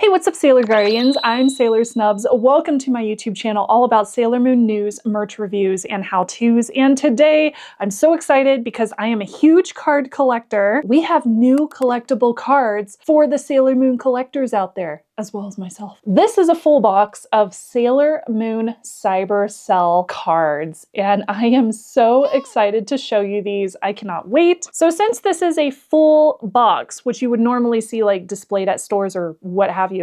Hey, what's up, Sailor Guardians? I'm Sailor Snubs. Welcome to my YouTube channel all about Sailor Moon news, merch reviews, and how-tos. And today, I'm so excited because I am a huge card collector. We have new collectible cards for the Sailor Moon collectors out there, as well as myself. This is a full box of Sailor Moon CYBERCEL cards, and I am so excited to show you these. I cannot wait. So since this is a full box, which you would normally see like displayed at stores or what have you,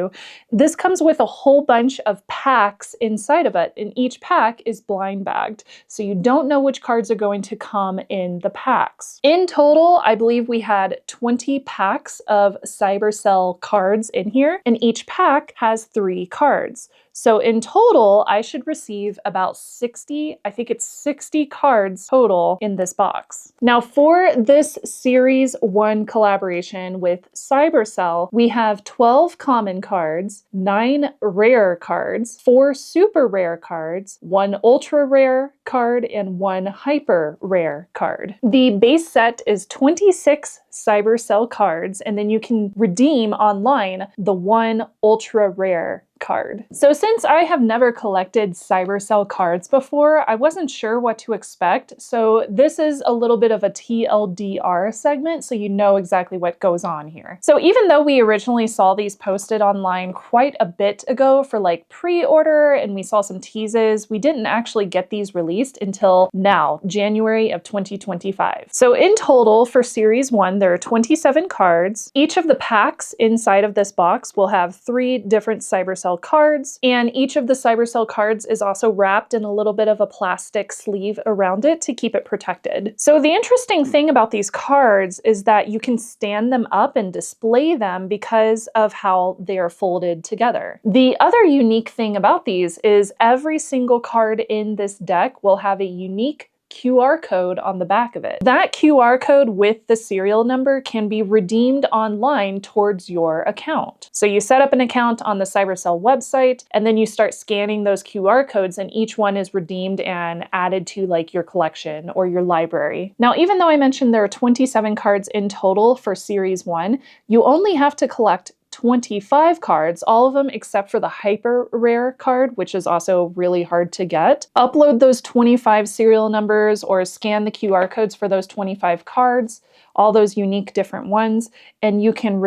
this comes with a whole bunch of packs inside of it, and each pack is blind bagged, so you don't know which cards are going to come in the packs. In total, I believe we had 20 packs of CYBERCEL cards in here, and each pack has 3 cards. So in total, I should receive about 60, I think it's 60 cards total in this box. Now for this Series 1 collaboration with CYBERCEL, we have 12 common cards, 9 rare cards, 4 super rare cards, 1 ultra rare card, and 1 hyper rare card. The base set is 26 CYBERCEL cards, and then you can redeem online the 1 ultra rare card. So since I have never collected CYBERCEL cards before, I wasn't sure what to expect. So this is a little bit of a TLDR segment, so you know exactly what goes on here. So even though we originally saw these posted online quite a bit ago for like pre-order, and we saw some teases, we didn't actually get these released until now, January of 2025. So in total for Series 1, there are 27 cards. Each of the packs inside of this box will have 3 different CYBERCEL cards, and each of the CYBERCEL cards is also wrapped in a little bit of a plastic sleeve around it to keep it protected. So the interesting thing about these cards is that you can stand them up and display them because of how they are folded together. The other unique thing about these is every single card in this deck will have a unique QR code on the back of it. That QR code with the serial number can be redeemed online towards your account. So you set up an account on the CYBERCEL website, and then you start scanning those QR codes, and each one is redeemed and added to like your collection or your library. Now, even though I mentioned there are 27 cards in total for Series 1, you only have to collect 25 cards, all of them except for the hyper rare card, which is also really hard to get. Upload those 25 serial numbers or scan the QR codes for those 25 cards, all those unique different ones, and you can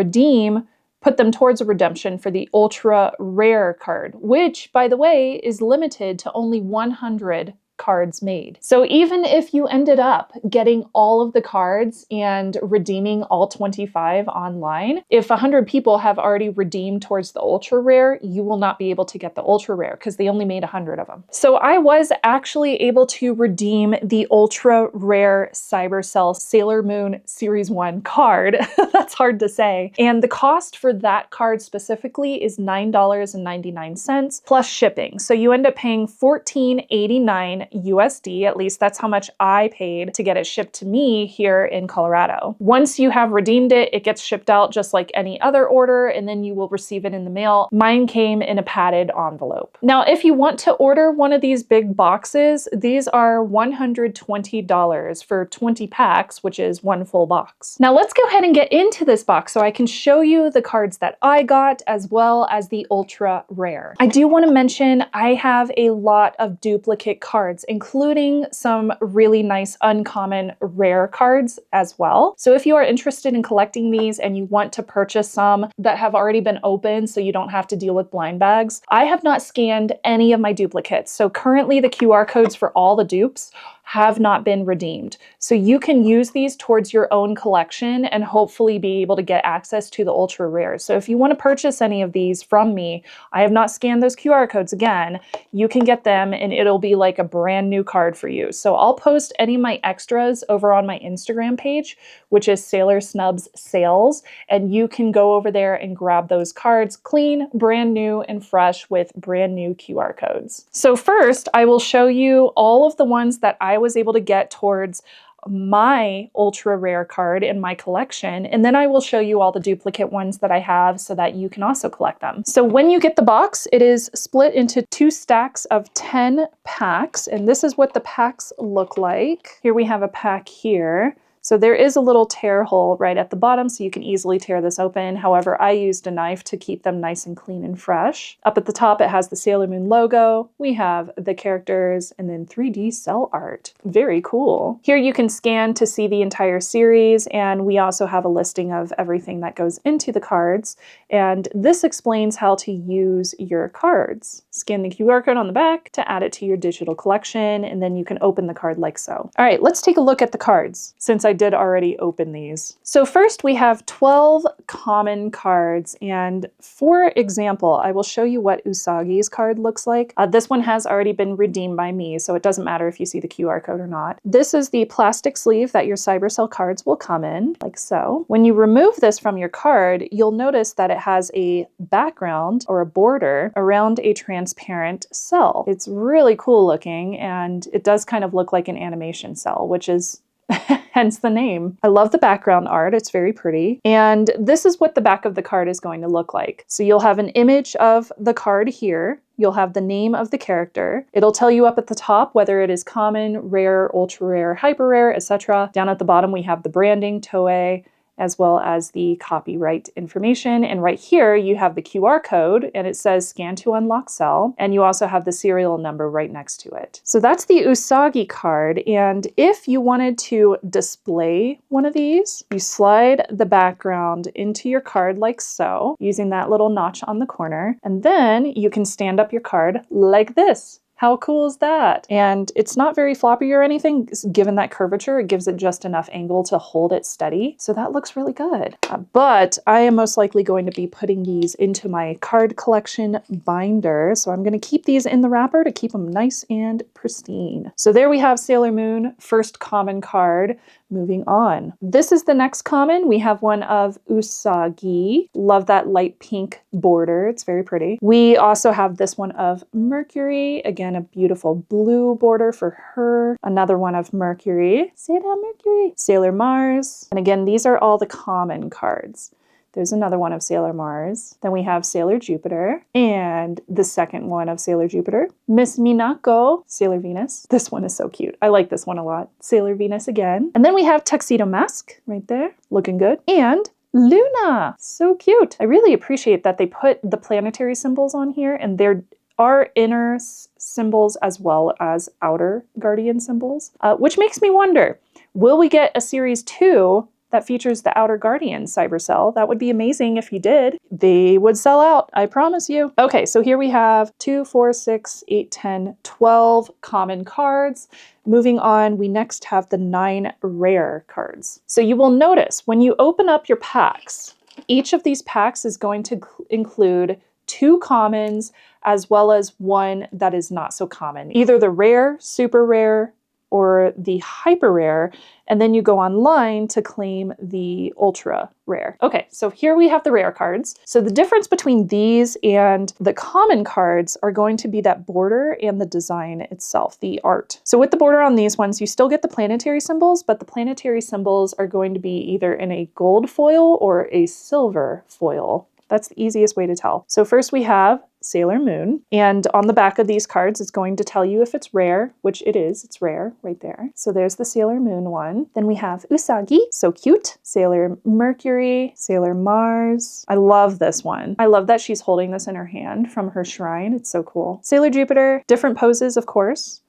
put them towards a redemption for the ultra rare card, which, by the way, is limited to only 100 cards made. So even if you ended up getting all of the cards and redeeming all 25 online, if 100 people have already redeemed towards the ultra rare, you will not be able to get the ultra rare because they only made 100 of them. So I was actually able to redeem the ultra rare CYBERCEL Sailor Moon Series 1 card. That's hard to say. And the cost for that card specifically is $9.99 plus shipping. So you end up paying $14.89 USD, at least that's how much I paid to get it shipped to me here in Colorado. Once you have redeemed it, it gets shipped out just like any other order, and then you will receive it in the mail. Mine came in a padded envelope. Now, if you want to order one of these big boxes, these are $120 for 20 packs, which is 1 full box. Now let's go ahead and get into this box so I can show you the cards that I got as well as the ultra rare. I do want to mention I have a lot of duplicate cards, including some really nice uncommon rare cards as well. So if you are interested in collecting these and you want to purchase some that have already been opened so you don't have to deal with blind bags, I have not scanned any of my duplicates. So currently the QR codes for all the dupes have not been redeemed. So you can use these towards your own collection and hopefully be able to get access to the ultra rares. So if you want to purchase any of these from me, I have not scanned those QR codes again, you can get them and it'll be like a brand new card for you. So I'll post any of my extras over on my Instagram page, which is Sailor Snubs Sales, and you can go over there and grab those cards clean, brand new, and fresh with brand new QR codes. So first, I will show you all of the ones that I was able to get towards my ultra rare card in my collection, and then I will show you all the duplicate ones that I have so that you can also collect them. So when you get the box, it is split into 2 stacks of 10 packs, and this is what the packs look like. Here we have a pack here. So there is a little tear hole right at the bottom, so you can easily tear this open. However, I used a knife to keep them nice and clean and fresh. Up at the top, it has the Sailor Moon logo. We have the characters and then 3D cell art. Very cool. Here you can scan to see the entire series, and we also have a listing of everything that goes into the cards. And this explains how to use your cards. Scan the QR code on the back to add it to your digital collection, and then you can open the card like so. All right, let's take a look at the cards, since I did already open these. So first we have 12 common cards, and for example, I will show you what Usagi's card looks like. This one has already been redeemed by me, so it doesn't matter if you see the QR code or not. This is the plastic sleeve that your CYBERCEL cards will come in, like so. When you remove this from your card, you'll notice that it has a background or a border around a transparent cell. It's really cool looking, and it does kind of look like an animation cell, which is hence the name. I love the background art. It's very pretty. And this is what the back of the card is going to look like. So you'll have an image of the card here. You'll have the name of the character. It'll tell you up at the top whether it is common, rare, ultra rare, hyper rare, etc. Down at the bottom, we have the branding, Toei, as well as the copyright information. And right here, you have the QR code, and it says scan to unlock cell. And you also have the serial number right next to it. So that's the Usagi card. And if you wanted to display one of these, you slide the background into your card like so, using that little notch on the corner. And then you can stand up your card like this. How cool is that? And it's not very floppy or anything. Given that curvature, it gives it just enough angle to hold it steady. So that looks really good. But I am most likely going to be putting these into my card collection binder. So I'm going to keep these in the wrapper to keep them nice and pristine. So there we have Sailor Moon, first common card. Moving on. This is the next common. We have one of Usagi. Love that light pink border. It's very pretty. We also have this one of Mercury. Again, a beautiful blue border for her. Another one of Mercury. Sailor Mercury. Sailor Mars. And again, these are all the common cards. There's another one of Sailor Mars. Then we have Sailor Jupiter, and the second one of Sailor Jupiter. Miss Minako, Sailor Venus. This one is so cute. I like this one a lot. Sailor Venus again. And then we have Tuxedo Mask right there, looking good. And Luna, so cute. I really appreciate that they put the planetary symbols on here, and there are inner symbols as well as outer guardian symbols, which makes me wonder, will we get a series 2 that features the Outer Guardian CYBERCEL? That would be amazing if you did. They would sell out, I promise you. Okay, so here we have 2, 4, 6, 8, 10, 12 common cards. Moving on, we next have the 9 rare cards. So you will notice when you open up your packs, each of these packs is going to include 2 commons as well as one that is not so common. Either the rare, super rare, or the hyper rare, and then you go online to claim the ultra rare. Okay, so here we have the rare cards. So the difference between these and the common cards are going to be that border and the design itself, the art. So with the border on these ones, you still get the planetary symbols, but the planetary symbols are going to be either in a gold foil or a silver foil. That's the easiest way to tell. So first we have Sailor Moon, and on the back of these cards, it's going to tell you if it's rare, which it is. It's rare right there. So there's the Sailor Moon one. Then we have Usagi, so cute. Sailor Mercury, Sailor Mars. I love this one. I love that she's holding this in her hand from her shrine. It's so cool. Sailor Jupiter, different poses, of course.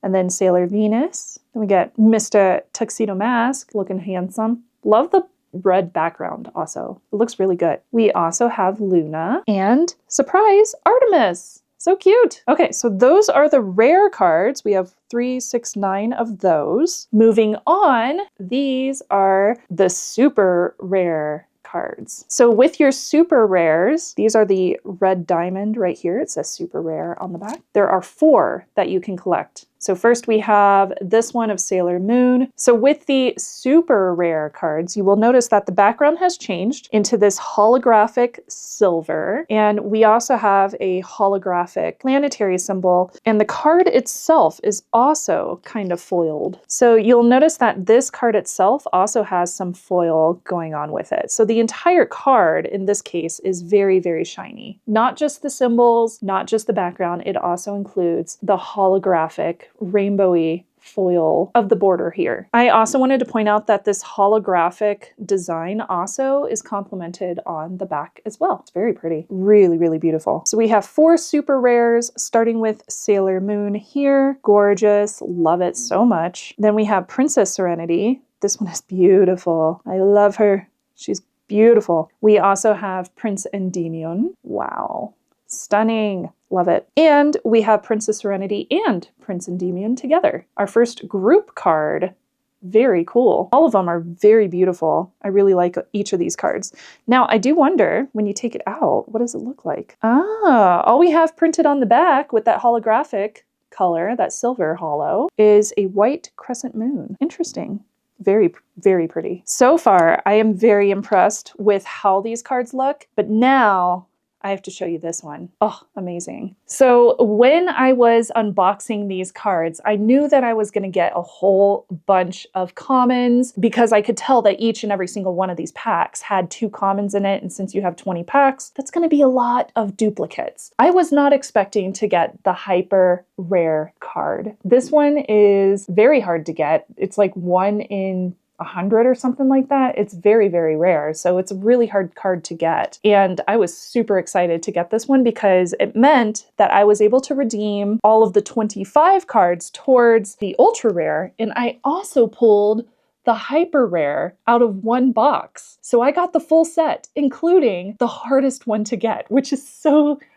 And then Sailor Venus. Then we get Mr. Tuxedo Mask, looking handsome. Love the red background also. It looks really good. We also have Luna and, surprise, Artemis. So cute. Okay, so those are the rare cards. We have 3, 6, 9 of those. Moving on, these are the super rare cards. So with your super rares, these are the red diamond right here. It says super rare on the back. There are 4 that you can collect. So first we have this one of Sailor Moon. So with the super rare cards, you will notice that the background has changed into this holographic silver. And we also have a holographic planetary symbol. And the card itself is also kind of foiled. So you'll notice that this card itself also has some foil going on with it. So the entire card in this case is very, very shiny. Not just the symbols, not just the background, it also includes the holographic rainbowy foil of the border here. I also wanted to point out that this holographic design also is complemented on the back as well. It's very pretty. Really, really beautiful. So we have 4 super rares, starting with Sailor Moon here. Gorgeous. Love it so much. Then we have Princess Serenity. This one is beautiful. I love her. She's beautiful. We also have Prince Endymion. Wow. Stunning. Love it. And we have Princess Serenity and Prince Endymion together. Our first group card. Very cool. All of them are very beautiful. I really like each of these cards. Now, I do wonder, when you take it out, what does it look like? Ah, all we have printed on the back with that holographic color, that silver holo, is a white crescent moon. Interesting. Very, very pretty. So far, I am very impressed with how these cards look, but now I have to show you this one. Oh, amazing. So when I was unboxing these cards, I knew that I was going to get a whole bunch of commons because I could tell that each and every single one of these packs had 2 commons in it. And since you have 20 packs, that's going to be a lot of duplicates. I was not expecting to get the hyper rare card. This one is very hard to get. It's like 1 in 100 or something like that. It's very, very rare. So it's a really hard card to get. And I was super excited to get this one because it meant that I was able to redeem all of the 25 cards towards the ultra rare. And I also pulled the hyper rare out of 1 box. So I got the full set, including the hardest one to get, which is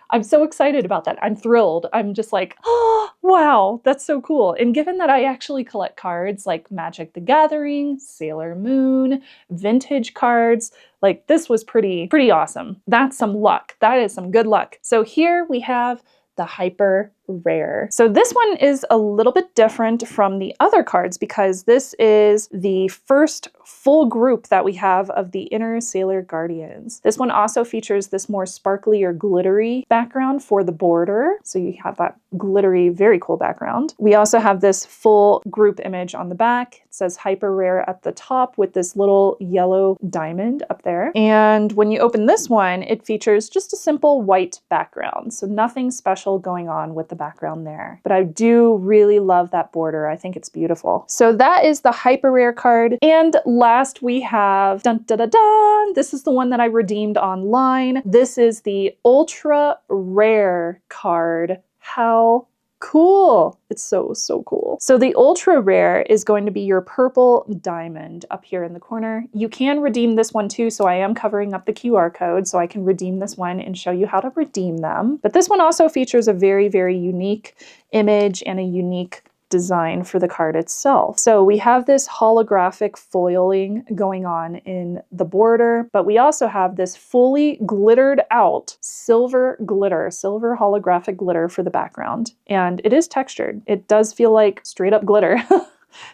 I'm so excited about that. I'm thrilled. I'm just like, oh, wow, that's so cool. And given that I actually collect cards like Magic the Gathering, Sailor Moon, vintage cards, like this was pretty awesome. That's some luck. That is some good luck. So here we have the hyper rare. So this one is a little bit different from the other cards because this is the first full group that we have of the Inner Sailor Guardians. This one also features this more sparkly or glittery background for the border. So you have that glittery, very cool background. We also have this full group image on the back. It says hyper rare at the top with this little yellow diamond up there. And when you open this one, it features just a simple white background. So nothing special going on with the background there. But I do really love that border. I think it's beautiful. So that is the hyper rare card. And last we have, dun dun dun dun, this is the one that I redeemed online. This is the ultra rare card. How cool. It's so cool. So the ultra rare is going to be your purple diamond up here in the corner. You can redeem this one too, so I am covering up the QR code so I can redeem this one and show you how to redeem them. But this one also features a very, very unique image and a unique design for the card itself. So we have this holographic foiling going on in the border, but we also have this fully glittered out silver glitter, silver holographic glitter for the background. And it is textured. It does feel like straight up glitter.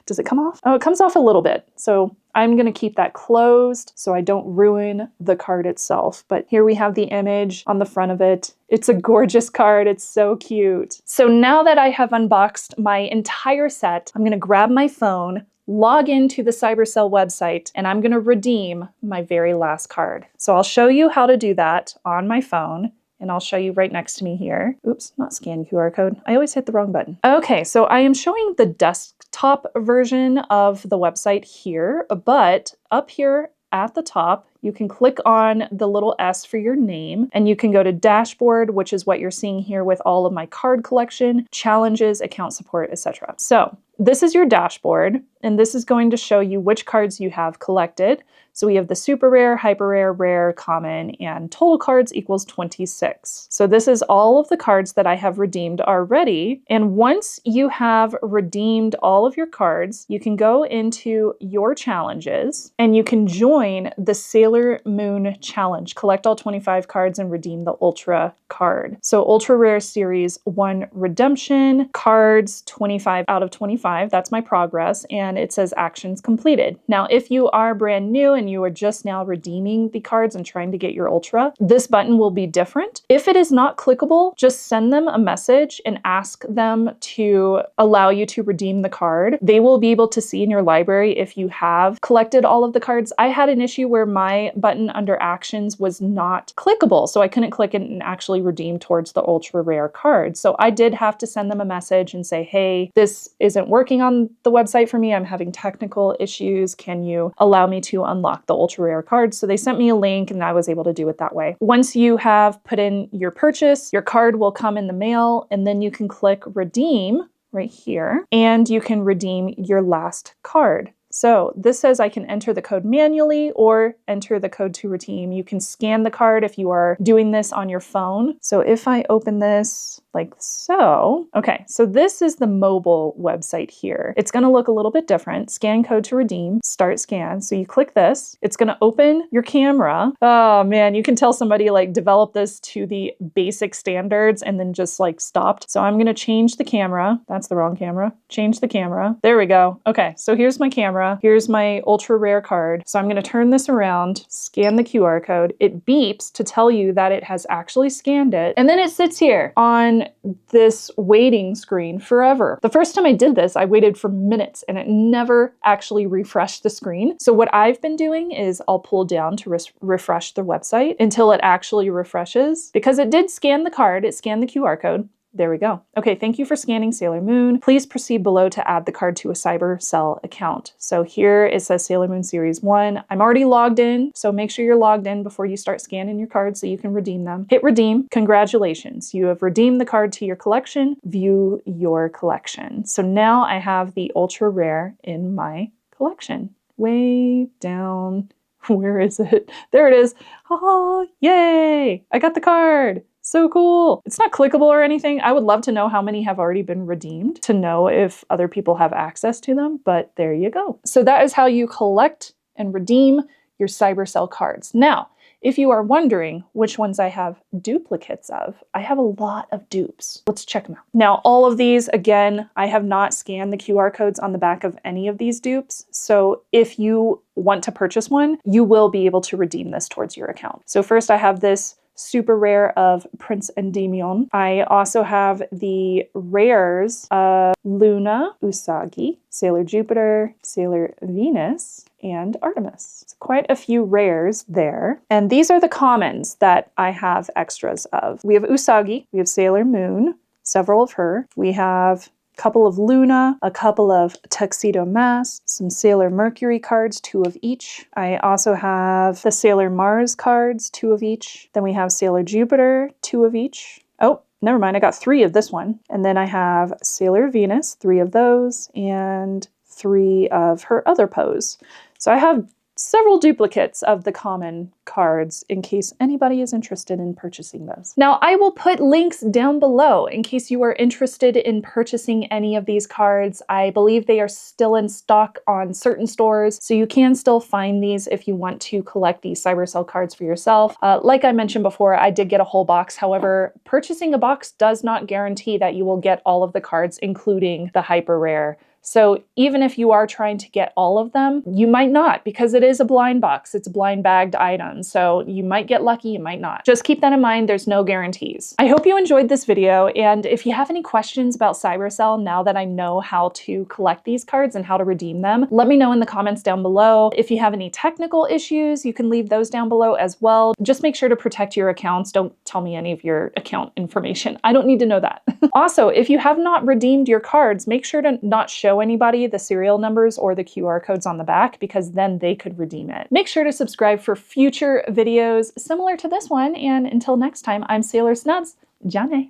Does it come off? Oh, it comes off a little bit. So I'm going to keep that closed so I don't ruin the card itself. But here we have the image on the front of it. It's a gorgeous card. It's so cute. So now that I have unboxed my entire set, I'm going to grab my phone, log into the CYBERCEL website, and I'm going to redeem my very last card. So I'll show you how to do that on my phone. And I'll show you right next to me here. Oops, not scan QR code. I always hit the wrong button. Okay, so I am showing the desktop version of the website here, but up here at the top, you can click on the little S for your name, and you can go to dashboard, which is what you're seeing here with all of my card collection, challenges, account support, etc. So this is your dashboard, and this is going to show you which cards you have collected. So we have the super rare, hyper rare, rare, common, and total cards equals 26. So this is all of the cards that I have redeemed already. And once you have redeemed all of your cards, you can go into your challenges and you can join the Sailor Moon challenge. Collect all 25 cards and redeem the ultra card. So ultra rare series 1 redemption, cards 25 out of 25. That's my progress. And it says actions completed. Now, if you are brand new and you are just now redeeming the cards and trying to get your ultra, this button will be different. If it is not clickable, just send them a message and ask them to allow you to redeem the card. They will be able to see in your library if you have collected all of the cards. I had an issue where my button under actions was not clickable, so I couldn't click it and actually redeem towards the ultra rare card. So I did have to send them a message and say, hey, this isn't working working on the website for me. I'm having technical issues. Can you allow me to unlock the ultra rare cards? So they sent me a link and I was able to do it that way. Once you have put in your purchase, your card will come in the mail, and then you can click redeem right here, and you can redeem your last card. So this says I can enter the code manually or enter the code to redeem. You can scan the card if you are doing this on your phone. So if I open this like so, okay, so this is the mobile website here. It's gonna look a little bit different. Scan code to redeem, start scan. So you click this, it's gonna open your camera. Oh man, you can tell somebody like developed this to the basic standards and then just like stopped. So I'm gonna change the camera. That's the wrong camera. Change the camera. There we go. Okay, so here's my camera. Here's my ultra rare card. So I'm going to turn this around, scan the QR code. It beeps to tell you that it has actually scanned it. And then it sits here on this waiting screen forever. The first time I did this, I waited for minutes and it never actually refreshed the screen. So what I've been doing is I'll pull down to refresh the website until it actually refreshes, because it did scan the card. It scanned the QR code. There we go. Okay, thank you for scanning Sailor Moon. Please proceed below to add the card to a CYBERCEL account. So here it says Sailor Moon Series 1. I'm already logged in, so make sure you're logged in before you start scanning your cards so you can redeem them. Hit redeem. Congratulations. You have redeemed the card to your collection. View your collection. So now I have the ultra rare in my collection. Way down. Where is it? There it is. Oh, yay! I got the card. So cool. It's not clickable or anything. I would love to know how many have already been redeemed to know if other people have access to them, but there you go. So that is how you collect and redeem your CYBERCEL cards. Now, if you are wondering which ones I have duplicates of, I have a lot of dupes. Let's check them out. Now, all of these, again, I have not scanned the QR codes on the back of any of these dupes. So if you want to purchase one, you will be able to redeem this towards your account. So first I have this super rare of Prince Endymion. I also have the rares of Luna, Usagi, Sailor Jupiter, Sailor Venus, and Artemis. So quite a few rares there. And these are the commons that I have extras of. We have Usagi, we have Sailor Moon, several of her. We have couple of Luna, a couple of Tuxedo Mask, some Sailor Mercury cards, 2 of each. I also have the Sailor Mars cards, 2 of each. Then we have Sailor Jupiter, 2 of each. Oh, never mind, I got 3 of this one. And then I have Sailor Venus, 3 of those, and 3 of her other pose. So I have several duplicates of the common cards in case anybody is interested in purchasing those. Now, I will put links down below in case you are interested in purchasing any of these cards. I believe they are still in stock on certain stores, so you can still find these if you want to collect these CYBERCEL cards for yourself. Like I mentioned before, I did get a whole box. However, purchasing a box does not guarantee that you will get all of the cards, including the hyper rare. So even if you are trying to get all of them, you might not, because it is a blind box. It's a blind bagged item. So you might get lucky, you might not. Just keep that in mind. There's no guarantees. I hope you enjoyed this video. And if you have any questions about CYBERCEL, now that I know how to collect these cards and how to redeem them, let me know in the comments down below. If you have any technical issues, you can leave those down below as well. Just make sure to protect your accounts. Don't tell me any of your account information. I don't need to know that. Also, if you have not redeemed your cards, make sure to not show anybody the serial numbers or the QR codes on the back, because then they could redeem it. Make sure to subscribe for future videos similar to this one, and until next time, I'm Sailor Snubs. Jane.